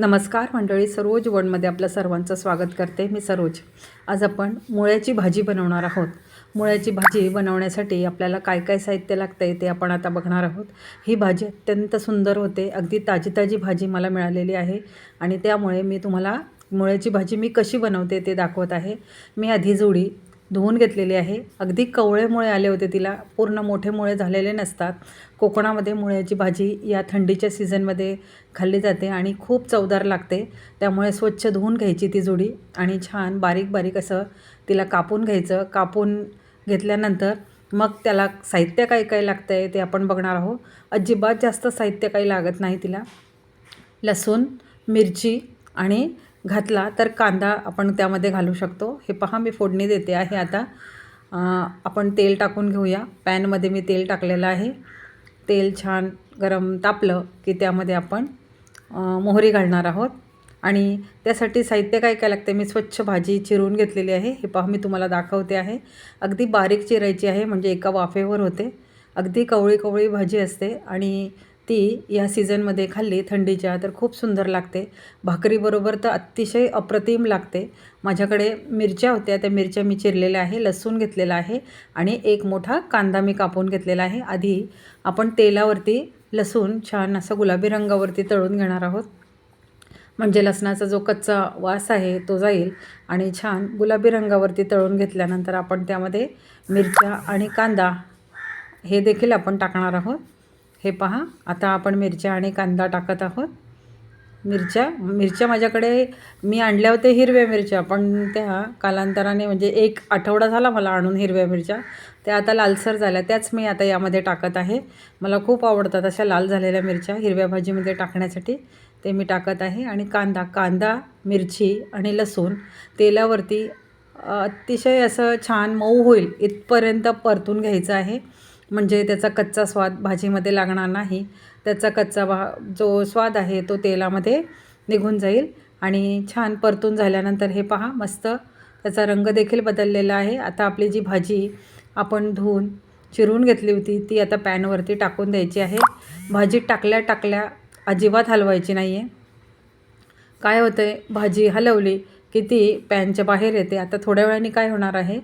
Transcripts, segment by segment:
नमस्कार मंडळी, सरोज वनमध्ये आपलं सर्वांचं स्वागत करते. मी सरोज. आज आपण मुळ्याची भाजी बनवणार आहोत. मुळ्याची भाजी बनवण्यासाठी आपल्याला काय काय साहित्य लागतं ते आपण आता बघणार आहोत. ही भाजी अत्यंत सुंदर होते. अगदी ताजी ताजी भाजी मला मिळालेली आहे आणि त्यामुळे मी तुम्हाला मुळ्याची भाजी मी कशी बनवते ते दाखवत आहे. मी आधी जुडी धुवून घेतलेली आहे. अगदी कवळे मुळे आले होते तिला, पूर्ण मोठे मुळे झालेले नसतात. कोकणामध्ये मुळ्याची भाजी या थंडीच्या सीझनमध्ये खाल्ली जाते आणि खूप चवदार लागते. त्यामुळे स्वच्छ धुवून घ्यायची ती जुडी आणि छान बारीक बारीक असं तिला कापून घ्यायचं. कापून घेतल्यानंतर मग त्याला साहित्य काय काय लागतं आहे ते आपण बघणार आहोत. अजिबात जास्त साहित्य काही लागत नाही तिला. लसूण, मिरची आणि घातला तर कांदा आपण त्यामध्ये घालू शकतो. हे पहा, मी फोडणी देते आहे. आता आपण तेल टाकून घेऊया. पॅनमध्ये मी तेल टाकलेलं आहे. तेल छान गरम तापलं की त्यामध्ये आपण मोहरी घालणार आहोत आणि त्यासाठी साहित्य काय काय लागते. मी स्वच्छ भाजी चिरून घेतलेली आहे. हे पहा, मी तुम्हाला दाखवते आहे. अगदी बारीक चिरायची आहे म्हणजे एका वाफेवर होते. अगदी कवळी कवळी भाजी असते आणि ती या सीझनमध्ये खाल्ली थंडीच्या तर खूप सुंदर लागते. भाकरीबरोबर तर अतिशय अप्रतिम लागते. माझ्याकडे मिरच्या होत्या, त्या मिरच्या मी चिरलेल्या आहे. लसूण घेतलेला आहे आणि एक मोठा कांदा मी कापून घेतलेला आहे. आधी आपण तेलावरती लसूण छान असं गुलाबी रंगावरती तळून घेणार आहोत, म्हणजे लसणाचा जो कच्चा वास आहे तो जाईल. आणि छान गुलाबी रंगावरती तळून घेतल्यानंतर आपण त्यामध्ये मिरच्या आणि कांदा हे देखील आपण टाकणार आहोत. हे पहा, आता आपण मिरच्या आणि कांदा टाकत आहोत. मिरच्या माझ्याकडे मी आणल्या होत्या हिरव्या मिरच्या, पण त्या कालांतराने म्हणजे एक आठवडा झाला मला आणून हिरव्या मिरच्या, त्या आता लालसर झाल्या. त्याच मी आता यामध्ये टाकत आहे. मला खूप आवडतात अशा लाल झालेल्या मिरच्या हिरव्या भाजीमध्ये टाकण्यासाठी, ते मी टाकत आहे. आणि कांदा, मिरची आणि लसूण तेलावरती अतिशय असं छान मऊ होईल इथपर्यंत परतून घ्यायचं आहे, म्हणजे त्याचा कच्चा स्वाद भाजीमध्ये लागणार नाही. त्याचा जो स्वाद आहे तो तेलामध्ये निघून जाईल. आणि छान परतून झाल्यानंतर हे पहा, मस्त त्याचा रंग देखील बदललेला आहे. आता आपली जी भाजी आपण धुवून चिरून घेतली होती ती आता पॅनवरती टाकून द्यायची आहे. भाजी टाकल्या अजिबात हलवायची नाही आहे. काय होतं आहे, भाजी हलवली की ती पॅनच्या बाहेर येते. आता थोड्या वेळाने काय होणार आहे,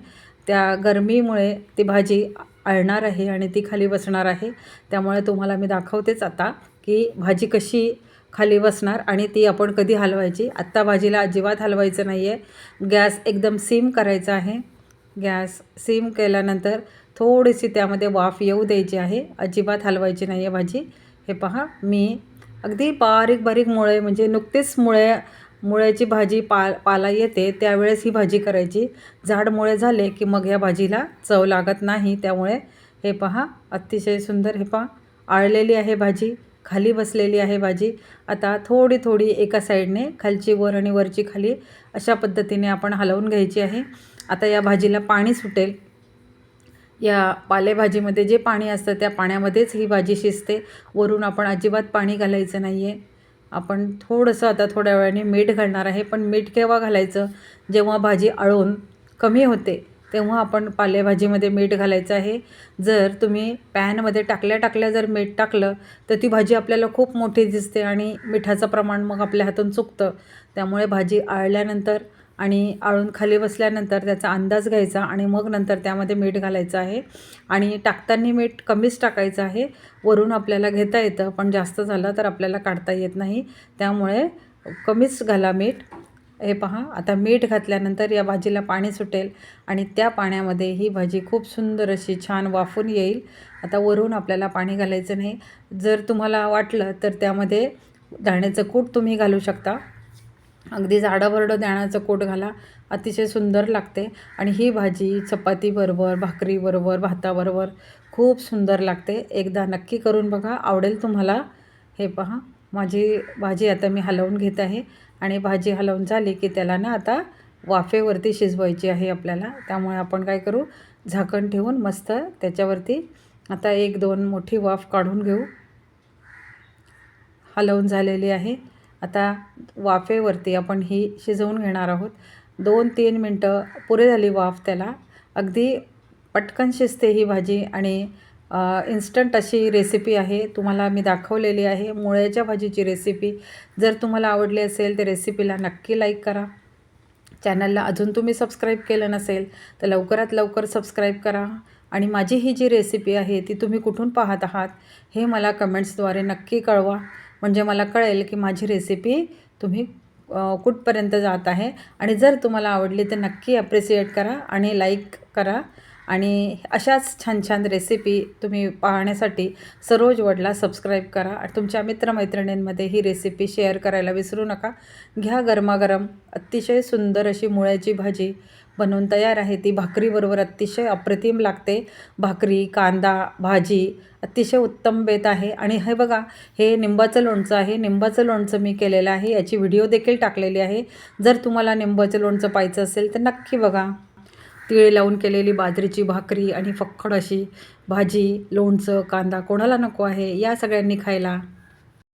त्या गरमीमुळे ती भाजी आळणार आहे आणि ती खाली बसणार आहे. त्यामुळे तुम्हाला मी दाखवतेच आता की भाजी कशी खाली बसणार आणि ती आपण कधी हलवायची. आत्ता भाजीला अजिबात हलवायचं नाही आहे. गॅस एकदम सिम करायचा आहे. गॅस सिम केल्यानंतर थोडीशी त्यामध्ये वाफ येऊ द्यायची आहे. अजिबात हलवायची नाही आहे भाजी. हे पहा, मी अगदी बारीक बारीक मुळे, म्हणजे नुकतेच मुळ्याची भाजी पाला येते त्यावेळेस ही भाजी करायची. जाड मुळे झाले की मग या भाजीला चव लागत नाही. त्यामुळे हे पहा, अतिशय सुंदर. हे पहा, आळलेली आहे भाजी, खाली बसलेली आहे भाजी. आता थोडी थोडी एका साईडने खालची वर आणि वरची खाली अशा पद्धतीने आपण हलवून घ्यायची आहे. आता या भाजीला पाणी सुटेल. या पालेभाजीमध्ये जे पाणी असतं त्या पाण्यामध्येच ही भाजी शिजते. वरून आपण अजिबात पाणी घालायचं नाही आहे. आपण थोडंसं आता थोड्या वेळाने मीठ घालणार आहे. पण मीठ केव्हा घालायचं, जेव्हा भाजी आळून कमी होते तेव्हा आपण पालेभाजीमध्ये मीठ घालायचं आहे. जर तुम्ही पॅनमध्ये टाकल्या जर मीठ टाकलं तर ती भाजी आपल्याला खूप मोठी दिसते आणि मिठाचं प्रमाण मग आपल्या हातून चुकतं. त्यामुळे भाजी आळल्यानंतर आणि आळून खाली बसल्यानंतर त्याचा अंदाज घ्यायचा आणि मग नंतर त्यामध्ये मीठ घालायचं आहे. आणि टाकताना मीठ कमीच टाकायचं आहे. वरून आपल्याला घेता येतं, पण जास्त झालं तर आपल्याला काढता येत नाही. त्यामुळे कमीच घाला मीठ. हे पहा, आता मीठ घातल्यानंतर या भाजीला पाणी सुटेल आणि त्या पाण्यामध्ये ही भाजी खूप सुंदर अशी छान वाफून येईल. आता वरून आपल्याला पाणी घालायचं नाही. जर तुम्हाला वाटलं तर त्यामध्ये दाण्याचं कूट तुम्ही घालू शकता. अगदी जाडं-भरडं दाण्याचं कूट घाला, अतिशय सुंदर लागते. आणि ही भाजी चपातीबरोबर, भाकरीबरोबर, भाताबरोबर खूप सुंदर लागते. एकदा नक्की करून बघा, आवडेल तुम्हाला. हे पहा, माझी भाजी आता मी हलवून घेत आहे आणि भाजी हलवून झाली की त्याला ना आता वाफेवरती शिजवायची आहे आपल्याला. त्यामुळे आपण काय करू, झाकण ठेवून मस्त त्याच्यावरती आता 1-2 मोठी वाफ काढून घेऊ. हलवून झालेली आहे. आता वाफेवरती आपण ही शिजवून घेणार आहोत. 2-3 मिनटं पुरे झाली वाफ त्याला. अगदी पटकन शिजते ही भाजी आणि इन्स्टंट अशी रेसिपी आहे, तुम्हाला मी दाखवलेली आहे मुळ्याच्या भाजीची रेसिपी. जर तुम्हाला आवडली असेल तर रेसिपीला नक्की लाईक करा. चॅनलला अजून तुम्ही सबस्क्राईब केलं नसेल तर लवकरात लवकर सबस्क्राईब करा. आणि माझी ही जी रेसिपी आहे ती तुम्ही कुठून पाहत आहात हे मला कमेंट्सद्वारे नक्की कळवा, म्हणजे मला कळेल की माझी रेसिपी तुम्ही कुठपर्यंत जात आहे. आणि जर तुम्हाला आवडली तर नक्की ॲप्रिशिएट करा आणि लाईक करा. आणि अशाच छान छान रेसिपी तुम्ही पाहण्यासाठी सरोज वडला सबस्क्राईब करा. आणि तुमच्या मित्रमैत्रिणींमध्ये ही रेसिपी शेअर करायला विसरू नका. घ्या गरमागरम अतिशय सुंदर अशी मुळ्याची भाजी बनवून तयार आहे. ती भाकरीबरोबर अतिशय अप्रतिम लागते. भाकरी, कांदा, भाजी अतिशय उत्तम बेत आहे. आणि हे बघा, हे निंबाचं लोणचं आहे. निंबाचं लोणचं मी केलेलं आहे, याची व्हिडिओ देखील टाकलेली आहे. जर तुम्हाला निंबाचं लोणचं पाहायचं असेल तर नक्की बघा. तीळ लावून केलेली बाजरीची भाकरी आणि फक्कड अशी भाजी, लोणचं, कांदा कोणाला नको आहे, या सगळ्यांनी खायला.